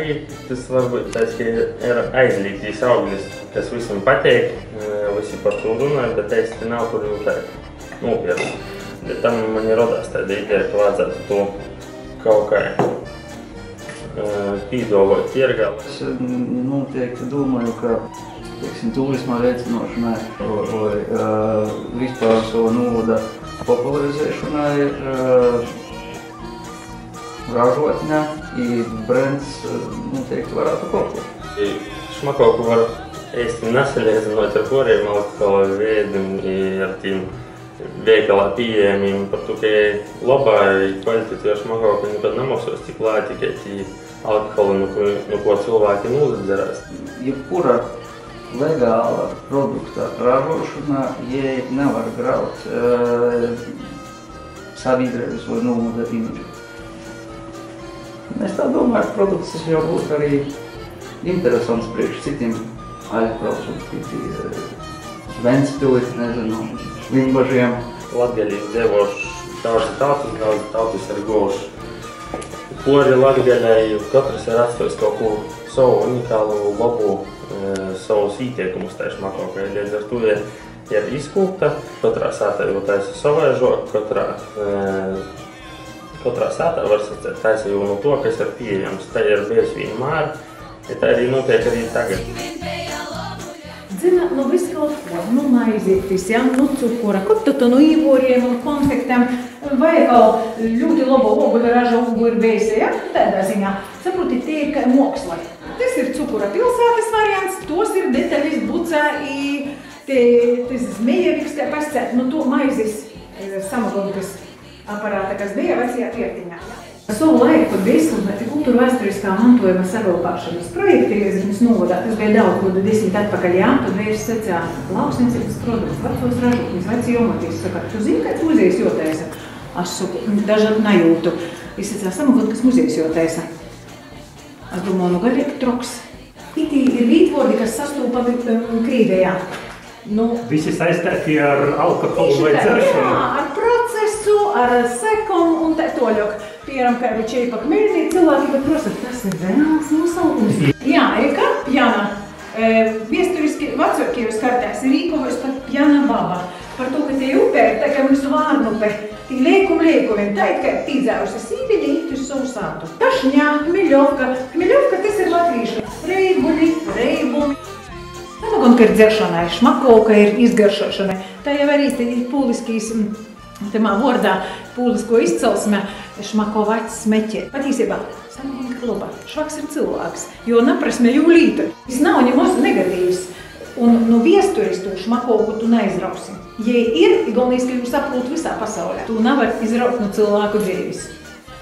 arī tas varbūt tāds, ka ir aizliegtīs augļus, kas visam pateik, visi par to runāja, bet īsti nav kur jau tā nopirkt. Bet tam man ir rodās tāda ideja, ka vajadzētu to kaut kā pīdolot tirgā. Es noteikti domāju, ka turisma veicinošanai vai vispār savu novada popularizēšanai ražotņā i brands noteikti varētu kalpot. Šmakovku var īsti nesalīdzinot ar poriem alkohola veidiem ar tiem veikalā pieejamiem, par to, ka labā kvalitātīva šmakovka nekad nemaksās tik lēti, tikai tī alkoholi, no ko cilvēki nūzadzerās. Jebkura legāla produkta ražošana, jai nevar graut sabiedrības vai novada imidžu. Es tā domāju, ka produkts jau būtu arī interesants priekš citiem aizbraucot, Ventspili, nezinu, Limbažiem. Latgaļī dzīvoši daudzi tautis ir goši. Pori Latgaļai katrs ir atstājis kaut ko savu unikālu, labu, savus ieteikumus tai šmakovkai. Līdz ar to ir izkūpta, katrā sātā jau taisa savaižok, katrā sātā var sacēt taisa jau no to, kas ir pieejams. Tā ir bijis vienmēr, ja tā arī notiek arī tagad. Zina, nu viss kaut ko, nu maizītis, ja, nu cukura, kaut to no īvoriem un konfektiem, vai kaut ļoti labo oguļu raža oguļu beise, ja, tādā ziņā. Saproti, tie ir kā moksla. Tas ir cukura pilsētas variants, tos ir detaļas bucā i tas zmejeviks, kā pascēt, nu to maizis samagodkas aparāta, kas bija vecajā Piertiņā. Savu laiku Beislūdmēti kultūra vēsturiskā mantojuma saglabāšanas projekti Rieziknis novadā, tas bija daudz gadu 10 atpakaļ, jā, tad vērš secā lauksniecības produkts, vecos ražotnis, veci jomatīs, saka, tu zini, kāds muzejs jotaisa? Es saku, dažādi najūtu. Es secā samagodkas muzejs jotaisa. Es domāju, nu galīgi troks. Itī ir vītvordi, kas sastūpa Krīvijā. Visi saistīti ar alkoholu vai dzeršanu? Jā, ar procesu, ar sekom un tā toļok. Piemēram, kā ir čeipa Khmelnī, cilvēki pat prosa, tas ir vēls nosaukums. Jā, eka, pjana. Viesturiski vecākajos kartēs ir rīkojas pat pjana baba. Par to, ka tie upē ir tā kā mūsu vārnupe, tī leikumiem, tā it kā tīdzējusi sīviļi īti uz savu sātu. Tašņā, Hmeļovka. Hmeļovka tas ir latvīšu. Reibuļi, reibumi. Samagon, ka ir dzeršanai, šmakovka ir izgaršošanai. Tā jau arī ir pūliskīs, tamā vordā pūlisko izcelsme, šmakova acis smeķē. Patīsībā, samagon, ka labā, švaks ir cilvēks, jo naprasme jū līta. Tas nav ņemos negatīvs. Un no viesturis tu šmakovku tu neizrausi. Ja ir, galvenais, ka jūs saprūt visā pasaulē. Tu nevar izraukt no cilvēku dzīves.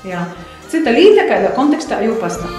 Jā. Cita līta, kādā kontekstā jau pastāv.